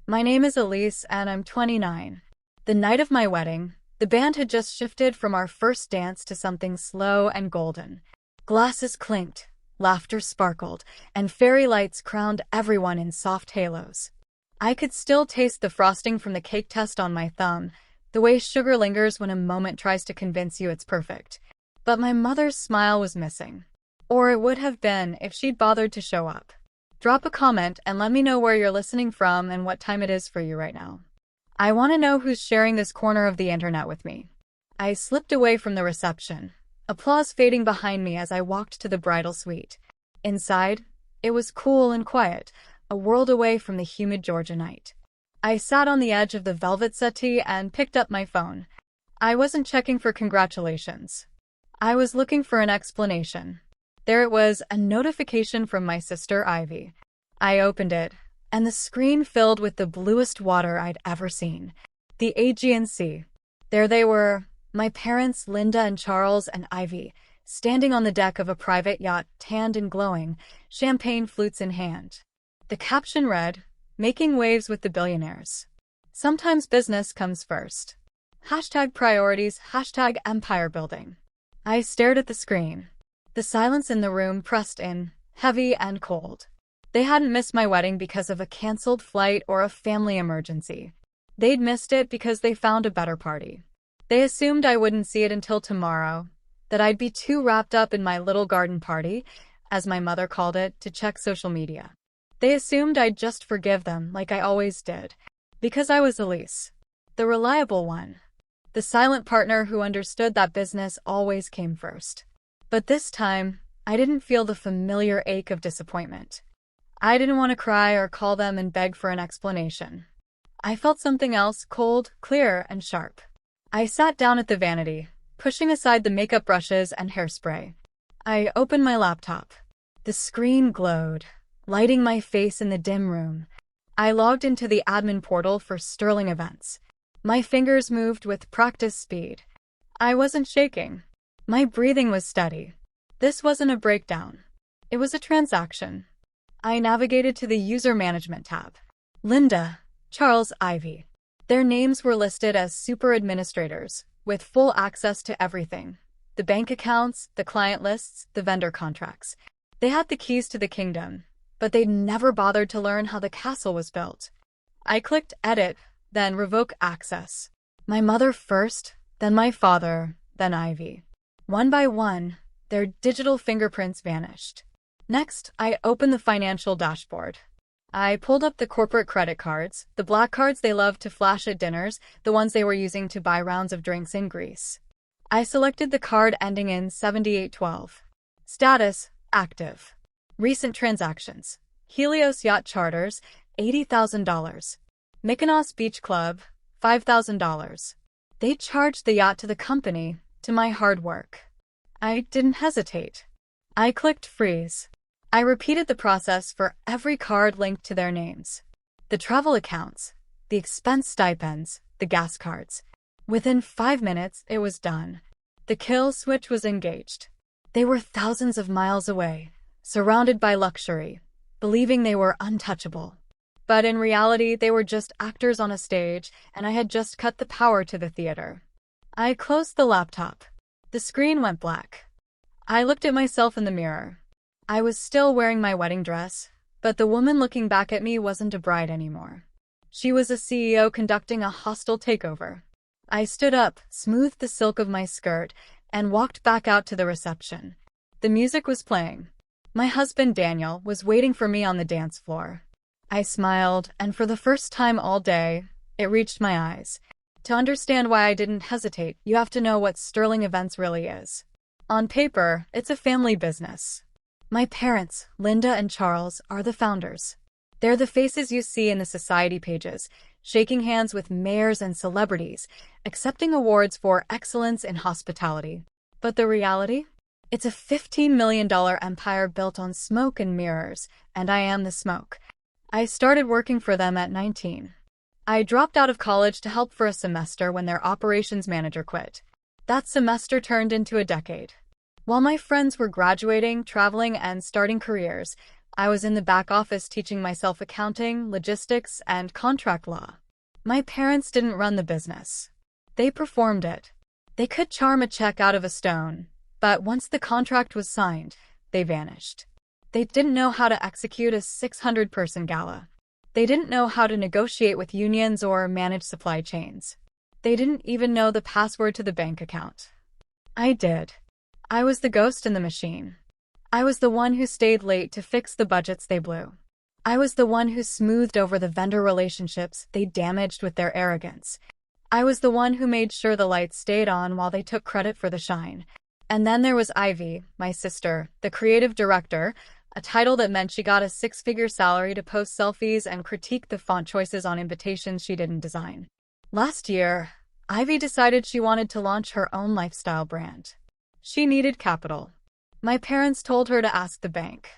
My name is Elise and I'm 29. The night of my wedding, the band had just shifted from our first dance to something slow and golden. Glasses clinked, laughter sparkled, and fairy lights crowned everyone in soft halos. I could still taste the frosting from the cake test on my thumb, the way sugar lingers when a moment tries to convince you it's perfect. But my mother's smile was missing. Or it would have been if she'd bothered to show up. Drop a comment and let me know where you're listening from and what time it is for you right now. I want to know who's sharing this corner of the internet with me. I slipped away from the reception, applause fading behind me as I walked to the bridal suite. Inside, it was cool and quiet, a world away from the humid Georgia night. I sat on the edge of the velvet settee and picked up my phone. I wasn't checking for congratulations. I was looking for an explanation. There it was, a notification from my sister Ivy. I opened it, and the screen filled with the bluest water I'd ever seen. The Aegean Sea. There they were, my parents, Linda and Charles and Ivy, standing on the deck of a private yacht, tanned and glowing, champagne flutes in hand. The caption read, "Making waves with the billionaires. Sometimes business comes first. #priorities, #empire building." I stared at the screen. The silence in the room pressed in, heavy and cold. They hadn't missed my wedding because of a canceled flight or a family emergency. They'd missed it because they found a better party. They assumed I wouldn't see it until tomorrow, that I'd be too wrapped up in my little garden party, as my mother called it, to check social media. They assumed I'd just forgive them like I always did, because I was Elise, the reliable one, the silent partner who understood that business always came first. But this time, I didn't feel the familiar ache of disappointment. I didn't want to cry or call them and beg for an explanation. I felt something else, cold, clear, and sharp. I sat down at the vanity, pushing aside the makeup brushes and hairspray. I opened my laptop. The screen glowed, lighting my face in the dim room. I logged into the admin portal for Sterling Events. My fingers moved with practice speed. I wasn't shaking. My breathing was steady. This wasn't a breakdown. It was a transaction. I navigated to the user management tab. Linda, Charles, Ivy. Their names were listed as super administrators, with full access to everything. The bank accounts, the client lists, the vendor contracts. They had the keys to the kingdom, but they'd never bothered to learn how the castle was built. I clicked edit, then revoke access. My mother first, then my father, then Ivy. One by one, their digital fingerprints vanished. Next, I opened the financial dashboard. I pulled up the corporate credit cards, the black cards they loved to flash at dinners, the ones they were using to buy rounds of drinks in Greece. I selected the card ending in 7812. Status, active. Recent transactions. Helios Yacht Charters, $80,000. Mykonos Beach Club, $5,000. They charged the yacht to the company, to my hard work. I didn't hesitate. I clicked freeze. I repeated the process for every card linked to their names. The travel accounts, the expense stipends, the gas cards. Within 5 minutes, it was done. The kill switch was engaged. They were thousands of miles away, surrounded by luxury, believing they were untouchable. But in reality, they were just actors on a stage, and I had just cut the power to the theater. I closed the laptop. The screen went black. I looked at myself in the mirror. I was still wearing my wedding dress, but the woman looking back at me wasn't a bride anymore. She was a CEO conducting a hostile takeover. I stood up, smoothed the silk of my skirt, and walked back out to the reception. The music was playing. My husband, Daniel, was waiting for me on the dance floor. I smiled, and for the first time all day, it reached my eyes. To understand why I didn't hesitate, you have to know what Sterling Events really is. On paper, it's a family business. My parents, Linda and Charles, are the founders. They're the faces you see in the society pages, shaking hands with mayors and celebrities, accepting awards for excellence in hospitality. But the reality? It's a $15 million empire built on smoke and mirrors, and I am the smoke. I started working for them at 19. I dropped out of college to help for a semester when their operations manager quit. That semester turned into a decade. While my friends were graduating, traveling, and starting careers, I was in the back office teaching myself accounting, logistics, and contract law. My parents didn't run the business. They performed it. They could charm a check out of a stone, but once the contract was signed, they vanished. They didn't know how to execute a 600-person gala. They didn't know how to negotiate with unions or manage supply chains. They didn't even know the password to the bank account. I did. I was the ghost in the machine. I was the one who stayed late to fix the budgets they blew. I was the one who smoothed over the vendor relationships they damaged with their arrogance. I was the one who made sure the lights stayed on while they took credit for the shine. And then there was Ivy, my sister, the creative director, a title that meant she got a six-figure salary to post selfies and critique the font choices on invitations she didn't design. Last year, Ivy decided she wanted to launch her own lifestyle brand. She needed capital. My parents told her to ask the bank.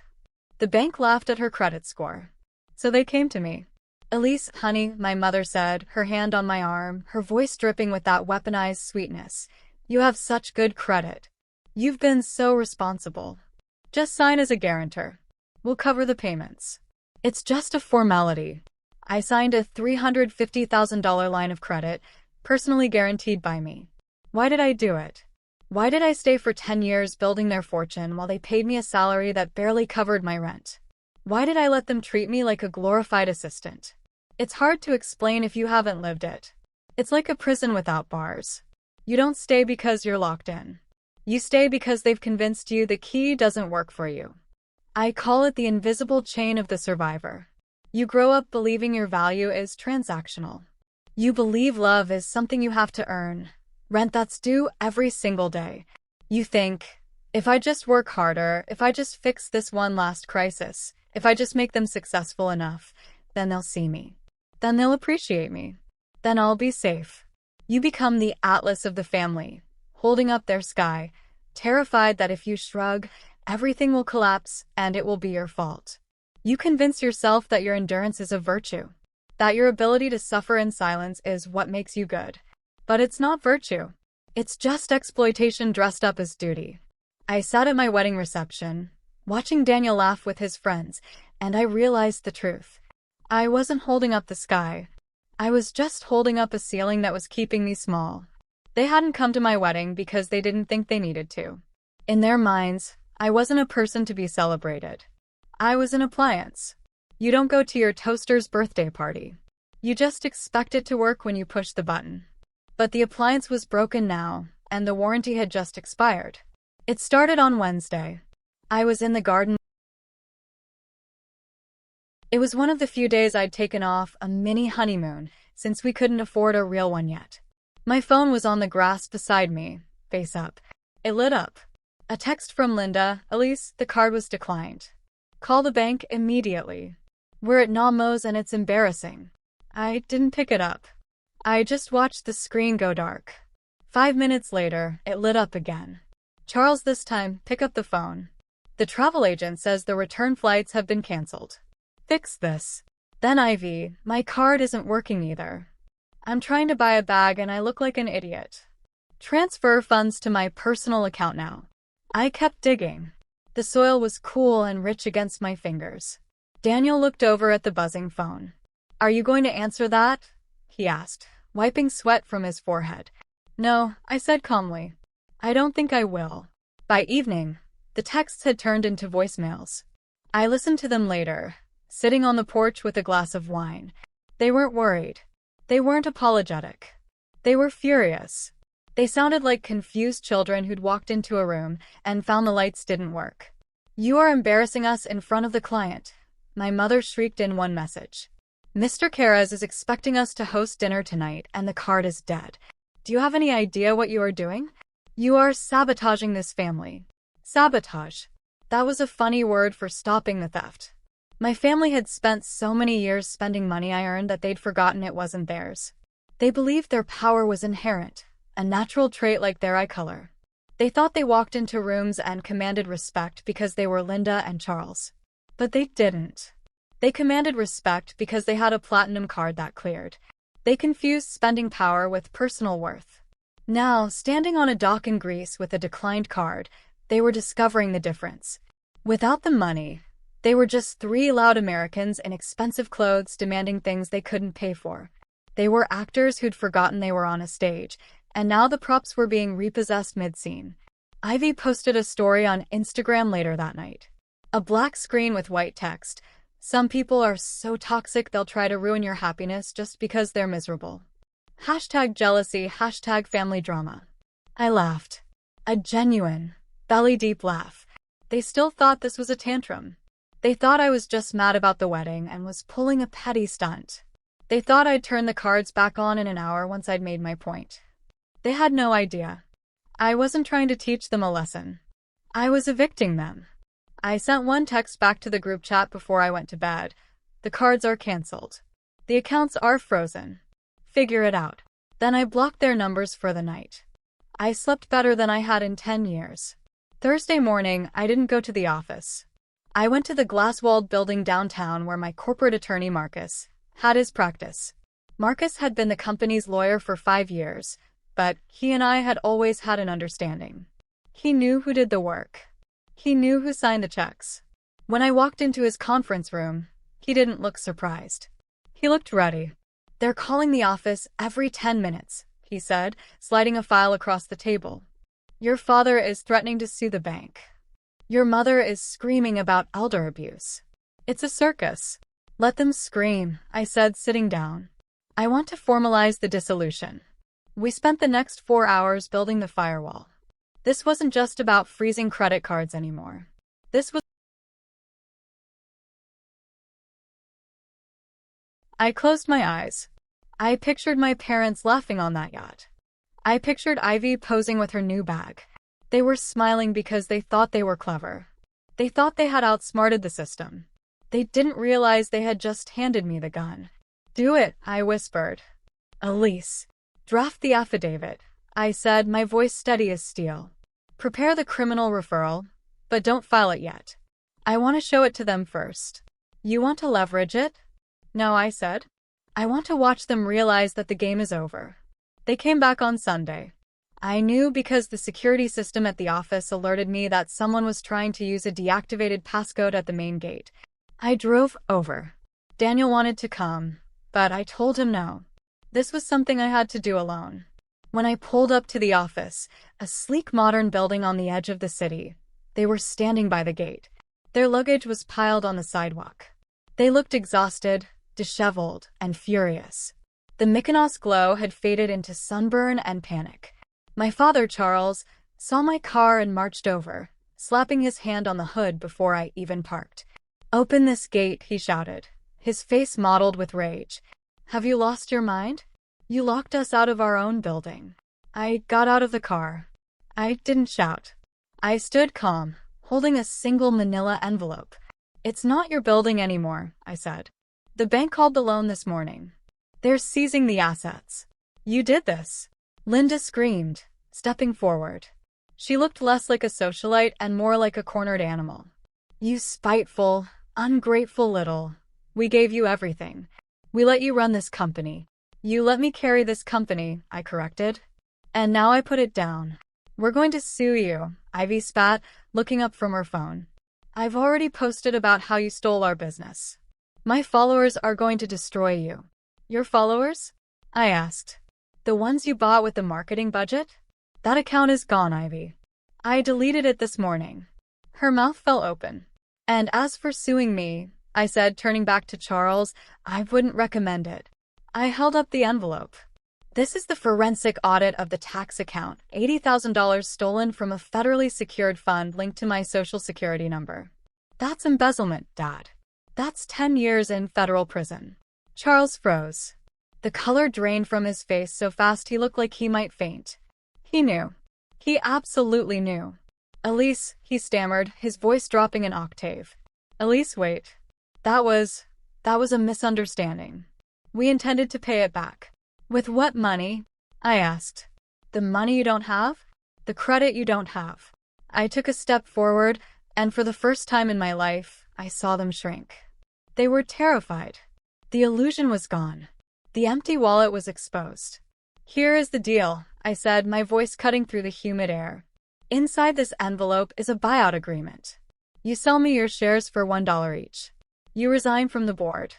The bank laughed at her credit score. So they came to me. "Elise, honey," my mother said, her hand on my arm, her voice dripping with that weaponized sweetness. "You have such good credit. You've been so responsible. Just sign as a guarantor. We'll cover the payments. It's just a formality." I signed a $350,000 line of credit, personally guaranteed by me. Why did I do it? Why did I stay for 10 years building their fortune while they paid me a salary that barely covered my rent? Why did I let them treat me like a glorified assistant? It's hard to explain if you haven't lived it. It's like a prison without bars. You don't stay because you're locked in. You stay because they've convinced you the key doesn't work for you. I call it the invisible chain of the survivor. You grow up believing your value is transactional. You believe love is something you have to earn, rent that's due every single day. You think, if I just work harder, if I just fix this one last crisis, if I just make them successful enough, then they'll see me. Then they'll appreciate me. Then I'll be safe. You become the Atlas of the family, holding up their sky, terrified that if you shrug, everything will collapse and it will be your fault. You convince yourself that your endurance is a virtue, that your ability to suffer in silence is what makes you good. But it's not virtue. It's just exploitation dressed up as duty. I sat at my wedding reception, watching Daniel laugh with his friends, and I realized the truth. I wasn't holding up the sky. I was just holding up a ceiling that was keeping me small. They hadn't come to my wedding because they didn't think they needed to. In their minds, I wasn't a person to be celebrated. I was an appliance. You don't go to your toaster's birthday party. You just expect it to work when you push the button. But the appliance was broken now, and the warranty had just expired. It started on Wednesday. I was in the garden. It was one of the few days I'd taken off a mini honeymoon, since we couldn't afford a real one yet. My phone was on the grass beside me, face up. It lit up. A text from Linda. "Elise, the card was declined. Call the bank immediately. We're at Namos and it's embarrassing." I didn't pick it up. I just watched the screen go dark. 5 minutes later, it lit up again. "Charles, this time, pick up the phone. The travel agent says the return flights have been canceled. Fix this." Then Ivy, "My card isn't working either. I'm trying to buy a bag and I look like an idiot. Transfer funds to my personal account now." I kept digging. The soil was cool and rich against my fingers. Daniel looked over at the buzzing phone. "Are you going to answer that?" he asked, wiping sweat from his forehead. "No," I said calmly. "I don't think I will." By evening, the texts had turned into voicemails. I listened to them later, sitting on the porch with a glass of wine. They weren't worried. They weren't apologetic. They were furious. They sounded like confused children who'd walked into a room and found the lights didn't work. "You are embarrassing us in front of the client," my mother shrieked in one message. "Mr. Carras is expecting us to host dinner tonight and the card is dead. Do you have any idea what you are doing? You are sabotaging this family." Sabotage. That was a funny word for stopping the theft. My family had spent so many years spending money I earned that they'd forgotten it wasn't theirs. They believed their power was inherent, a natural trait like their eye color. They thought they walked into rooms and commanded respect because they were Linda and Charles. But they didn't. They commanded respect because they had a platinum card that cleared. They confused spending power with personal worth. Now, standing on a dock in Greece with a declined card, they were discovering the difference. Without the money, They were just three loud Americans in expensive clothes demanding things they couldn't pay for. They were actors who'd forgotten they were on a stage, and now the props were being repossessed mid-scene. Ivy posted a story on Instagram later that night. A black screen with white text. Some people are so toxic they'll try to ruin your happiness just because they're miserable. #jealousy, #family drama. I laughed. A genuine, belly-deep laugh. They still thought this was a tantrum. They thought I was just mad about the wedding and was pulling a petty stunt. They thought I'd turn the cards back on in an hour once I'd made my point. They had no idea. I wasn't trying to teach them a lesson. I was evicting them. I sent one text back to the group chat before I went to bed. The cards are canceled. The accounts are frozen. Figure it out. Then I blocked their numbers for the night. I slept better than I had in 10 years. Thursday morning, I didn't go to the office. I went to the glass-walled building downtown where my corporate attorney Marcus had his practice. Marcus had been the company's lawyer for 5 years, but he and I had always had an understanding. He knew who did the work. He knew who signed the checks. When I walked into his conference room, he didn't look surprised. He looked ready. "They're calling the office every 10 minutes, he said, sliding a file across the table. "Your father is threatening to sue the bank. Your mother is screaming about elder abuse. It's a circus. Let them scream," I said, sitting down. "I want to formalize the dissolution." We spent the next 4 hours building the firewall. This wasn't just about freezing credit cards anymore. This was... I closed my eyes. I pictured my parents laughing on that yacht. I pictured Ivy posing with her new bag. They were smiling because they thought they were clever. They thought they had outsmarted the system. They didn't realize they had just handed me the gun. "Do it," I whispered. "Elise, draft the affidavit," I said, my voice steady as steel. "Prepare the criminal referral, but don't file it yet. I want to show it to them first." "You want to leverage it?" "No," I said. "I want to watch them realize that the game is over." They came back on Sunday. I knew because the security system at the office alerted me that someone was trying to use a deactivated passcode at the main gate. I drove over. Daniel wanted to come, but I told him no. This was something I had to do alone. When I pulled up to the office, a sleek modern building on the edge of the city, they were standing by the gate. Their luggage was piled on the sidewalk. They looked exhausted, disheveled, and furious. The Mykonos glow had faded into sunburn and panic. My father, Charles, saw my car and marched over, slapping his hand on the hood before I even parked. "Open this gate," he shouted, his face mottled with rage. "Have you lost your mind? You locked us out of our own building." I got out of the car. I didn't shout. I stood calm, holding a single manila envelope. "It's not your building anymore," I said. "The bank called the loan this morning. They're seizing the assets." "You did this," Linda screamed, stepping forward. She looked less like a socialite and more like a cornered animal. "You spiteful, ungrateful little. We gave you everything. We let you run this company. You let me carry this company," I corrected. "And now I put it down. We're going to sue you," Ivy spat, looking up from her phone. "I've already posted about how you stole our business. My followers are going to destroy you." "Your followers?" I asked. "The ones you bought with the marketing budget?" "That account is gone, Ivy. I deleted it this morning." Her mouth fell open. "And as for suing me," I said, turning back to Charles, "I wouldn't recommend it." I held up the envelope. "This is the forensic audit of the tax account, $80,000 stolen from a federally secured fund linked to my social security number. That's embezzlement, Dad. That's 10 years in federal prison." Charles froze. The color drained from his face so fast he looked like he might faint. He knew. He absolutely knew. "Elise," he stammered, his voice dropping an octave. "Elise, wait. That was a misunderstanding. We intended to pay it back." "With what money?" I asked. "The money you don't have? The credit you don't have." I took a step forward, and for the first time in my life, I saw them shrink. They were terrified. The illusion was gone. The empty wallet was exposed. "Here is the deal," I said, my voice cutting through the humid air. "Inside this envelope is a buyout agreement. You sell me your shares for $1 each. You resign from the board.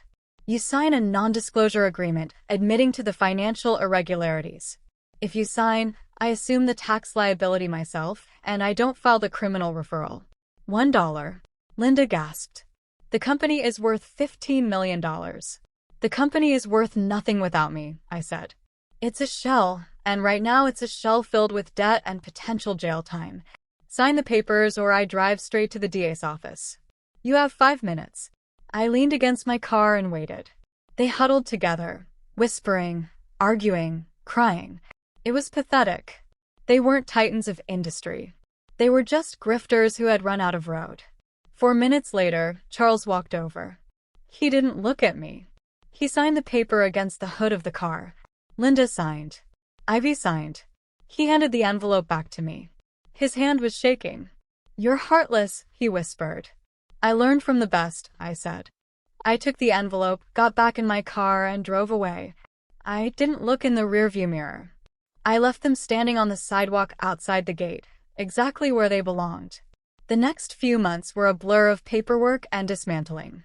You sign a non-disclosure agreement admitting to the financial irregularities. If you sign, I assume the tax liability myself, and I don't file the criminal referral. $1. Linda gasped. The company is worth $15 million. The company is worth nothing without me, I said. It's a shell, and right now it's a shell filled with debt and potential jail time. Sign the papers or I drive straight to the DA's office. You have 5 minutes. I leaned against my car and waited. They huddled together, whispering, arguing, crying. It was pathetic. They weren't titans of industry. They were just grifters who had run out of road. 4 minutes later, Charles walked over. He didn't look at me. He signed the paper against the hood of the car. Linda signed. Ivy signed. He handed the envelope back to me. His hand was shaking. You're heartless, he whispered. I learned from the best, I said. I took the envelope, got back in my car, and drove away. I didn't look in the rearview mirror. I left them standing on the sidewalk outside the gate, exactly where they belonged. The next few months were a blur of paperwork and dismantling.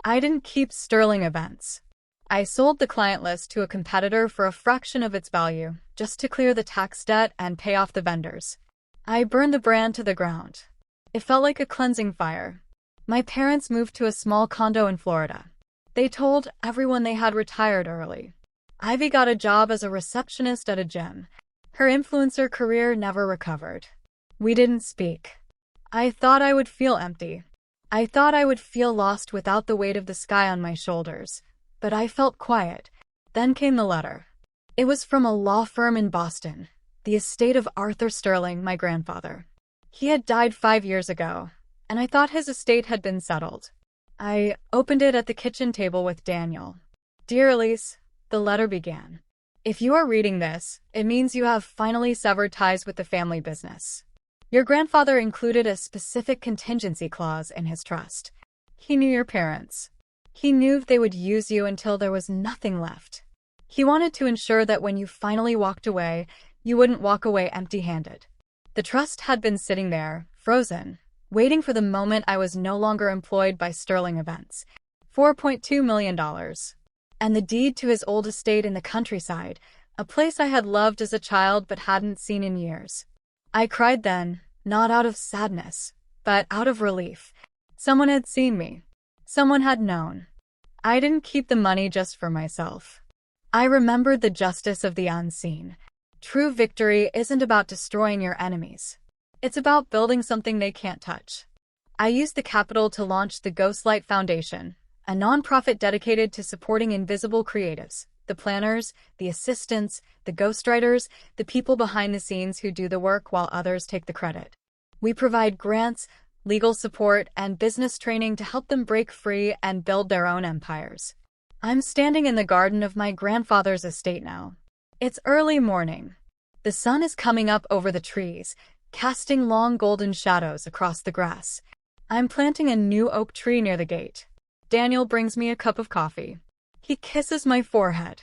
I didn't keep Sterling Events. I sold the client list to a competitor for a fraction of its value, just to clear the tax debt and pay off the vendors. I burned the brand to the ground. It felt like a cleansing fire. My parents moved to a small condo in Florida. They told everyone they had retired early. Ivy got a job as a receptionist at a gym. Her influencer career never recovered. We didn't speak. I thought I would feel empty. I thought I would feel lost without the weight of the sky on my shoulders. But I felt quiet. Then came the letter. It was from a law firm in Boston, the estate of Arthur Sterling, my grandfather. He had died 5 years ago, and I thought his estate had been settled. I opened it at the kitchen table with Daniel. Dear Elise, the letter began. If you are reading this, it means you have finally severed ties with the family business. Your grandfather included a specific contingency clause in his trust. He knew your parents. He knew they would use you until there was nothing left. He wanted to ensure that when you finally walked away, you wouldn't walk away empty-handed. The trust had been sitting there, frozen, waiting for the moment I was no longer employed by Sterling Events. $4.2 million. And the deed to his old estate in the countryside, a place I had loved as a child but hadn't seen in years. I cried then, not out of sadness, but out of relief. Someone had seen me. Someone had known. I didn't keep the money just for myself. I remembered the justice of the unseen. True victory isn't about destroying your enemies. It's about building something they can't touch. I used the capital to launch the Ghostlight Foundation, a nonprofit dedicated to supporting invisible creatives, the planners, the assistants, the ghostwriters, the people behind the scenes who do the work while others take the credit. We provide grants, legal support, and business training to help them break free and build their own empires. I'm standing in the garden of my grandfather's estate now. It's early morning. The sun is coming up over the trees, casting long golden shadows across the grass. I'm planting a new oak tree near the gate. Daniel brings me a cup of coffee. He kisses my forehead.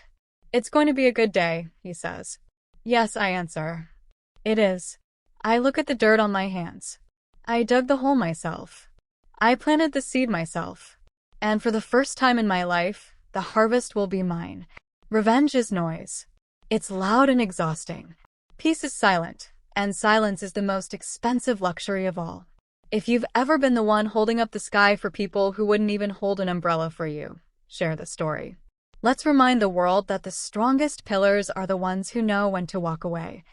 It's going to be a good day, he says. Yes, I answer. It is. I look at the dirt on my hands. I dug the hole myself. I planted the seed myself. And for the first time in my life, the harvest will be mine. Revenge is noise. It's loud and exhausting. Peace is silent, and silence is the most expensive luxury of all. If you've ever been the one holding up the sky for people who wouldn't even hold an umbrella for you, share the story. Let's remind the world that the strongest pillars are the ones who know when to walk away.